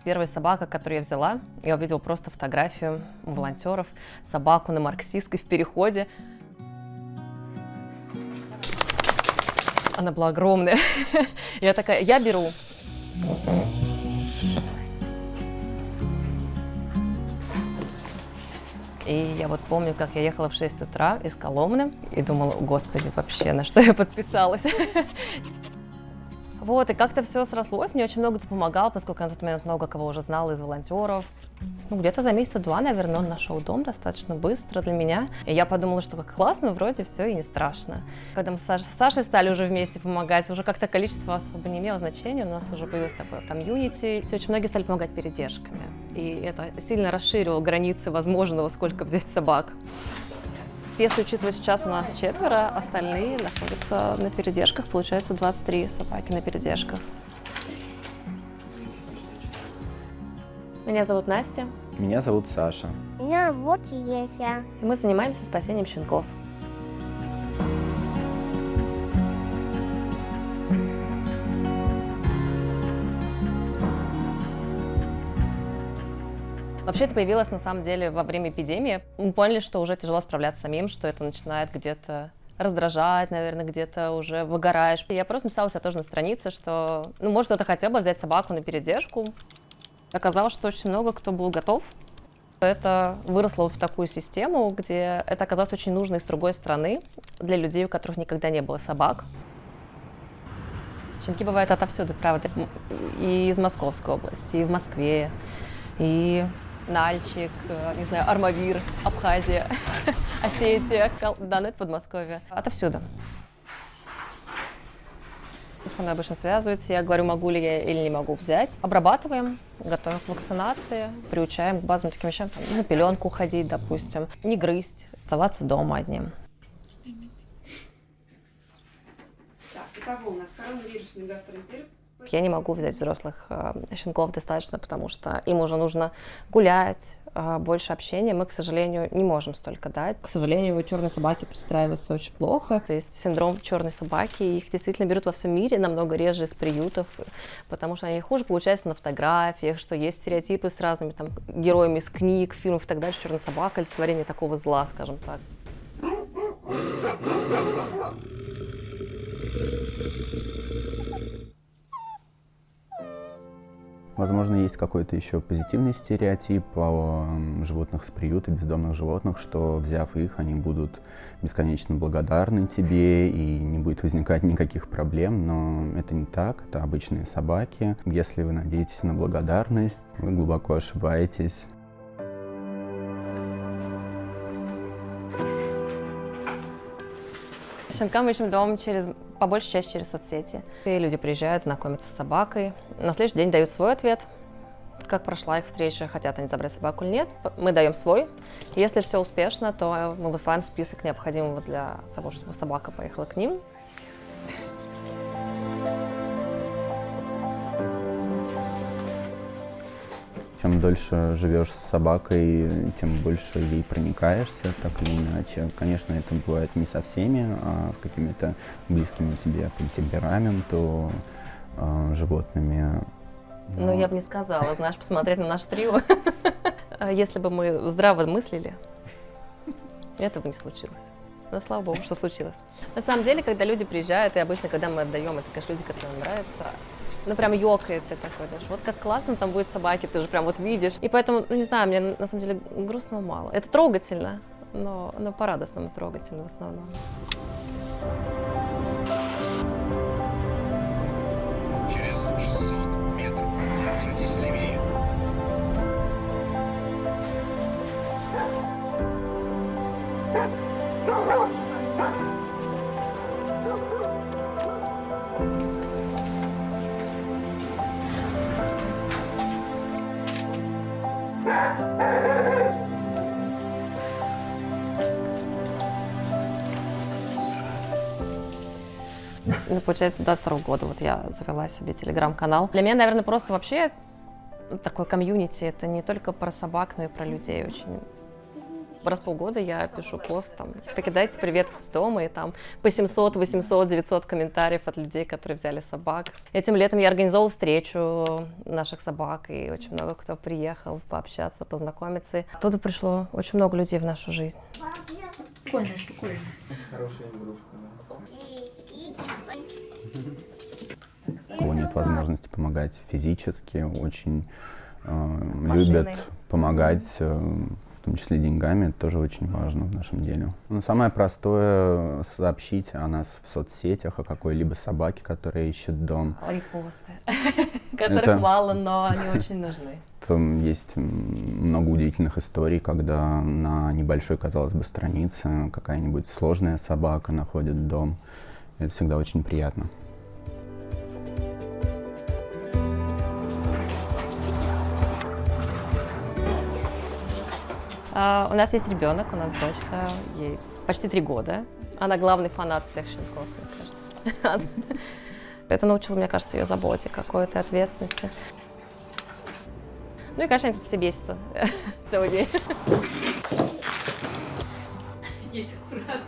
Первая собака, которую я взяла, я увидела просто фотографию у волонтеров, собаку на Марксистской в переходе. Она была огромная. Я такая, я беру. И я вот помню, как я ехала в 6 утра из Коломны и думала, господи, вообще, на что я подписалась. Вот, и как-то все срослось, мне очень много кто помогал, поскольку я на тот момент много кого уже знала из волонтеров. Ну, где-то за месяца 2, наверное, он нашел дом достаточно быстро для меня. И я подумала, что как классно, вроде все и не страшно. Когда мы с Сашей стали уже вместе помогать, уже как-то количество особо не имело значения, у нас уже появилось такое комьюнити. И очень многие стали помогать передержками. И это сильно расширило границы возможного, сколько взять собак. Если учитывать, сейчас у нас 4, остальные находятся на передержках, получается 23 собаки на передержках. Меня зовут Настя. Меня зовут Саша. Меня вот Еся. И мы занимаемся спасением щенков. Вообще это появилось на самом деле во время эпидемии. Мы поняли, что уже тяжело справляться самим, что это начинает где-то раздражать, наверное, где-то уже выгораешь. Я просто написала у себя тоже на странице, что, может, кто-то хотел бы взять собаку на передержку. Оказалось, что очень много кто был готов. Это выросло вот в такую систему, где это оказалось очень нужно и с другой стороны для людей, у которых никогда не было собак. Щенки бывают отовсюду, правда, и из Московской области, и в Москве, и Нальчик, не знаю, Армавир, Абхазия, Осетия, да, ну это Подмосковье, отовсюду. Со мной обычно связываются, я говорю, могу ли я или не могу взять. Обрабатываем, готовим к вакцинации, приучаем к базовым таким вещам, на пеленку ходить, допустим, не грызть, оставаться дома одним. Так, итого у нас коронавирусный гастроэнтерит. Я не могу взять взрослых щенков достаточно, потому что им уже нужно гулять, больше общения. Мы, к сожалению, не можем столько дать. К сожалению, черные собаки пристраиваются очень плохо. То есть синдром черной собаки, их действительно берут во всем мире, намного реже из приютов, потому что они хуже получаются на фотографиях, что есть стереотипы с разными там героями из книг, фильмов и так далее. Черная собака, олицетворение такого зла, скажем так. Возможно, есть какой-то еще позитивный стереотип о животных с приюта, бездомных животных, что, взяв их, они будут бесконечно благодарны тебе и не будет возникать никаких проблем, но это не так, это обычные собаки. Если вы надеетесь на благодарность, вы глубоко ошибаетесь. Щенкам мы ищем дом по большей части через соцсети. И люди приезжают, знакомятся с собакой. На следующий день дают свой ответ, как прошла их встреча, хотят они забрать собаку или нет. Мы даем свой. Если все успешно, то мы высылаем список необходимого для того, чтобы собака поехала к ним. Чем дольше живешь с собакой, тем больше ей проникаешься, так или иначе. Конечно, это бывает не со всеми, а с какими-то близкими тебе по темпераменту животными. Ну, я бы не сказала, знаешь, посмотреть на наш трио. Если бы мы здраво мыслили, этого не случилось. Но слава богу, что случилось. На самом деле, когда люди приезжают, и обычно, когда мы отдаем, это, конечно, люди, которым нравится, прям ёкает, ты такой даже, вот как классно там будет собаки, ты же прям вот видишь. И поэтому, не знаю, мне на самом деле грустного мало. Это трогательно, но по-радостному трогательно в основном. Через 600 метров держитесь левее. Ну, получается, с 22 года вот я завела себе телеграм-канал. Для меня, наверное, просто вообще такой комьюнити, это не только про собак, но и про людей очень. Раз в полгода я пишу пост, там, покидайте привет с дома, и там по 700, 800, 900 комментариев от людей, которые взяли собак. Этим летом я организовала встречу наших собак, и очень много кто приехал пообщаться, познакомиться. Оттуда пришло очень много людей в нашу жизнь. Прикольная штуковина. Хорошая игрушка, да. У кого нет возможности помогать физически, очень любят помогать, в том числе деньгами, это тоже очень важно в нашем деле. Но самое простое — сообщить о нас в соцсетях, о какой-либо собаке, которая ищет дом. Репосты, которых мало, но они очень нужны. Там есть много удивительных историй, когда на небольшой, казалось бы, странице какая-нибудь сложная собака находит дом. Это всегда очень приятно. У нас есть ребенок, у нас дочка, ей почти 3 года. Она главный фанат всех щенков, мне кажется. Это научило, мне кажется, ее заботе, какой-то ответственности. Ну и, конечно, они тут все бесятся целый день. Есть аккуратно.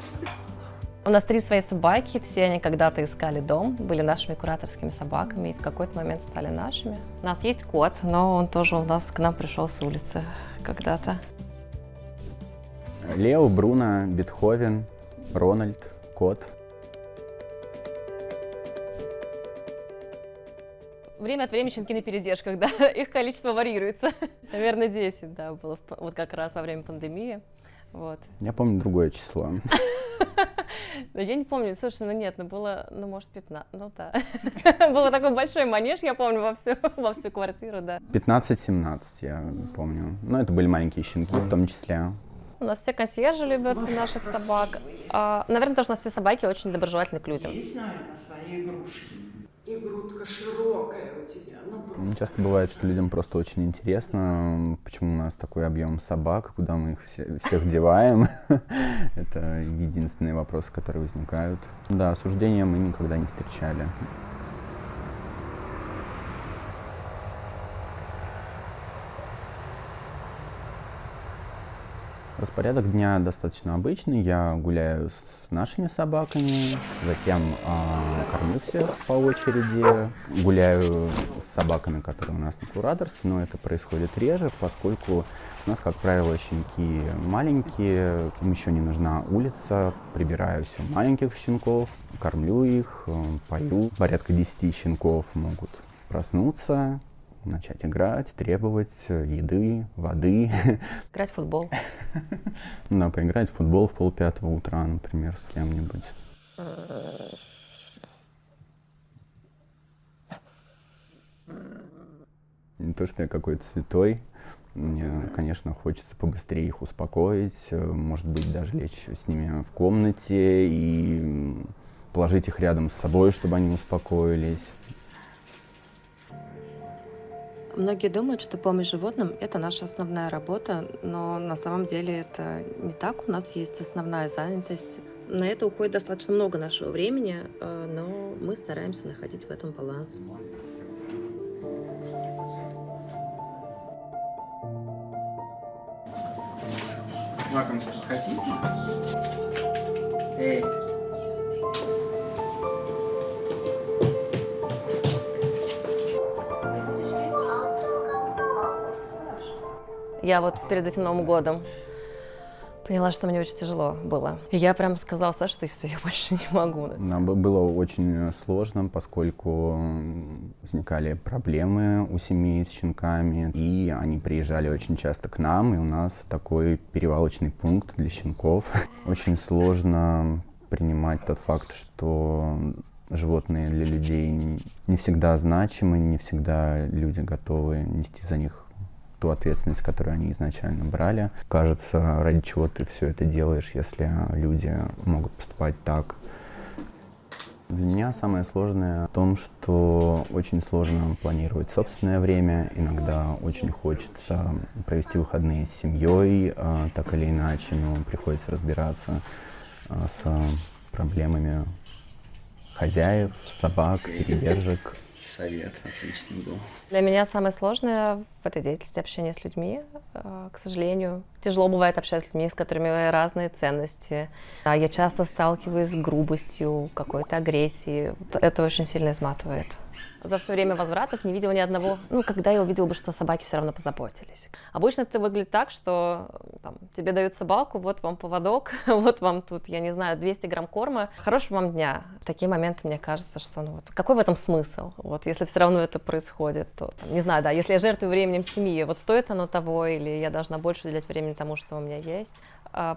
У нас 3 свои собаки, все они когда-то искали дом, были нашими кураторскими собаками и в какой-то момент стали нашими. У нас есть кот, но он тоже у нас к нам пришел с улицы когда-то. Лео, Бруно, Бетховен, Рональд, кот. Время от времени щенки на передержках, да, их количество варьируется. Наверное, 10, да, было вот как раз во время пандемии. Вот. Я помню другое число. Я не помню, слушай, было, может, 15, ну да. Был такой большой манеж, я помню, во всю квартиру, да. 15-17, я помню. Но это были маленькие щенки в том числе. У нас все консьержи любят наших собак. Наверное, потому что у нас все собаки очень доброжелательны к людям. Есть, наверное, свои игрушки. И грудка широкая у тебя, ну просто. Часто бывает, что людям просто очень интересно, почему у нас такой объем собак, куда мы их всех деваем. Это единственные вопросы, которые возникают. Да, осуждения мы никогда не встречали. Распорядок дня достаточно обычный. Я гуляю с нашими собаками, затем кормлю всех по очереди. Гуляю с собаками, которые у нас на кураторстве, но это происходит реже, поскольку у нас, как правило, щенки маленькие, им еще не нужна улица. Прибираю все маленьких щенков, кормлю их, пою. Порядка 10 щенков могут проснуться, начать играть, требовать еды, воды. Играть в футбол. Да, поиграть в футбол в 4:30 утра, например, с кем-нибудь. Не то, что я какой-то святой. Мне, конечно, хочется побыстрее их успокоить, может быть, даже лечь с ними в комнате и положить их рядом с собой, чтобы они успокоились. Многие думают, что помощь животным — это наша основная работа, но на самом деле это не так. У нас есть основная занятость. На это уходит достаточно много нашего времени, но мы стараемся находить в этом баланс. Лакомство хотите? Эй! Я вот перед этим Новым годом поняла, что мне очень тяжело было. И я прям сказала Саше, что все, я больше не могу. Нам было очень сложно, поскольку возникали проблемы у семей с щенками, и они приезжали очень часто к нам, и у нас такой перевалочный пункт для щенков. Очень сложно принимать тот факт, что животные для людей не всегда значимы, не всегда люди готовы нести за них ту ответственность, которую они изначально брали. Кажется, ради чего ты все это делаешь, если люди могут поступать так. Для меня самое сложное в том, что очень сложно планировать собственное время. Иногда очень хочется провести выходные с семьей, так или иначе, но приходится разбираться с проблемами хозяев, собак, передержек. совет отличный был. Для меня самое сложное в этой деятельности общение с людьми. К сожалению, тяжело бывает общаться с людьми, с которыми разные ценности. Я часто сталкиваюсь с грубостью, какой-то агрессией. Это очень сильно изматывает. За все время возвратов не видела ни одного, когда я увидела бы, что собаки все равно позаботились. Обычно это выглядит так, что тебе дают собаку, вот вам поводок, вот вам тут, я не знаю, 200 грамм корма. Хорошего вам дня. В такие моменты мне кажется, что какой в этом смысл? Если все равно это происходит, то, не знаю, да, если я жертвую временем семьи, стоит оно того, или я должна больше уделять времени тому, что у меня есть.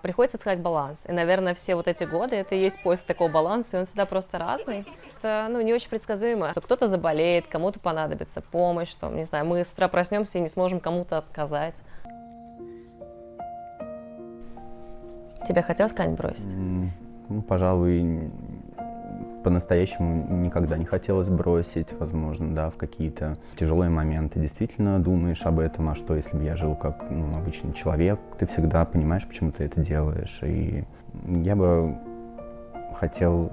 Приходится искать баланс. И, наверное, все эти годы это и есть поиск такого баланса, и он всегда просто разный. Это, не очень предсказуемо. Кто-то заболеет, кому-то понадобится помощь, что, не знаю, мы с утра проснемся и не сможем кому-то отказать. Тебе хотелось кого-нибудь бросить? Пожалуй, по-настоящему никогда не хотелось бросить, возможно, да, в какие-то тяжелые моменты. Действительно думаешь об этом, а что, если бы я жил как обычный человек? Ты всегда понимаешь, почему ты это делаешь. И я бы хотел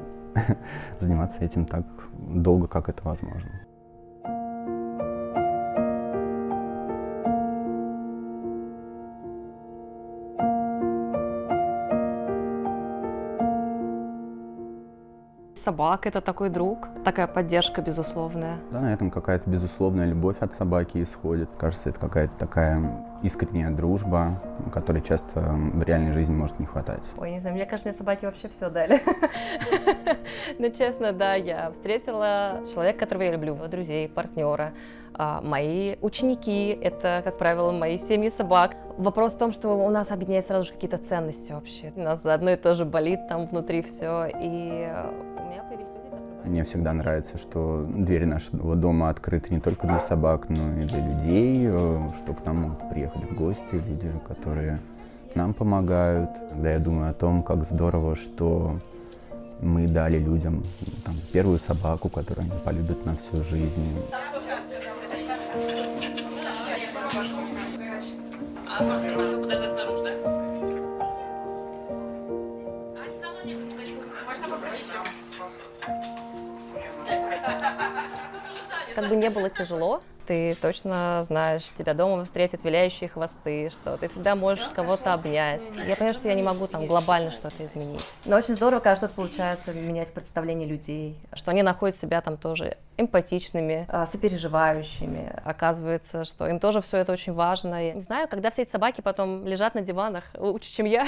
заниматься этим так долго, как это возможно. Собака — это такой друг, такая поддержка безусловная. Да, на этом какая-то безусловная любовь от собаки исходит. Кажется, это какая-то такая искренняя дружба, которой часто в реальной жизни может не хватать. Ой, не знаю, мне кажется, мне собаки вообще все дали. Но честно, да, я встретила человека, которого я люблю, друзей, партнера. Мои ученики — это, как правило, мои семьи собак. Вопрос в том, что у нас объединяет сразу же какие-то ценности вообще. У нас заодно и тоже болит там внутри все. И у меня появились люди, которые... Мне всегда нравится, что двери нашего дома открыты не только для собак, но и для людей, что к нам могут приехать в гости люди, которые нам помогают. Когда я думаю о том, как здорово, что мы дали людям первую собаку, которую они полюбят на всю жизнь. Подождать снаружи, да? Они все равно не согласятся. Можно попросить? Как бы не было тяжело, ты точно знаешь, тебя дома встретят виляющие хвосты, что ты всегда можешь кого-то обнять. Я понимаю, что я не могу глобально что-то изменить. Но очень здорово, когда что-то получается менять в представлении людей, что они находят себя тоже эмпатичными, сопереживающими. Оказывается, что им тоже все это очень важно. Я не знаю, когда все эти собаки потом лежат на диванах лучше, чем я.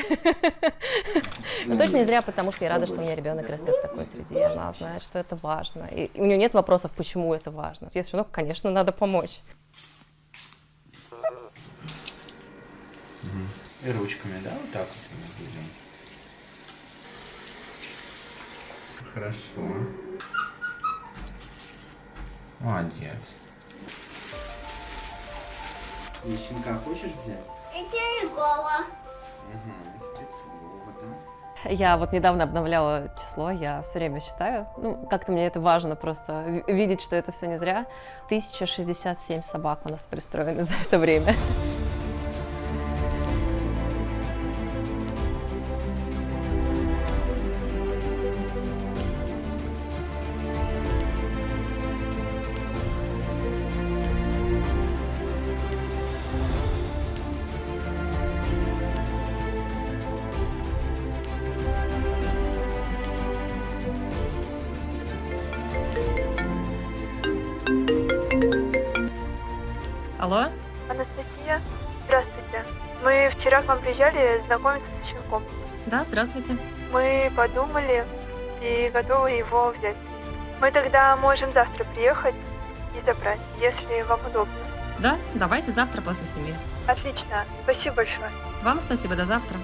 Но точно не зря, потому что я рада, что у меня ребенок растет в такой среде. Она знает, что это важно. И у нее нет вопросов, почему это важно. Если конечно, надо помочь. И ручками, да, вот так вот мы будем. Хорошо. Молодец. И щенка хочешь взять? И Терегова. Я недавно обновляла число, я все время считаю. Как-то мне это важно просто видеть, что это все не зря. 1067 собак у нас пристроены за это время. Алло? Анастасия, здравствуйте. Мы вчера к вам приезжали знакомиться с щенком. Да, здравствуйте. Мы подумали и готовы его взять. Мы тогда можем завтра приехать и забрать, если вам удобно. Да, давайте завтра после 7. Отлично, спасибо большое. Вам спасибо, до завтра.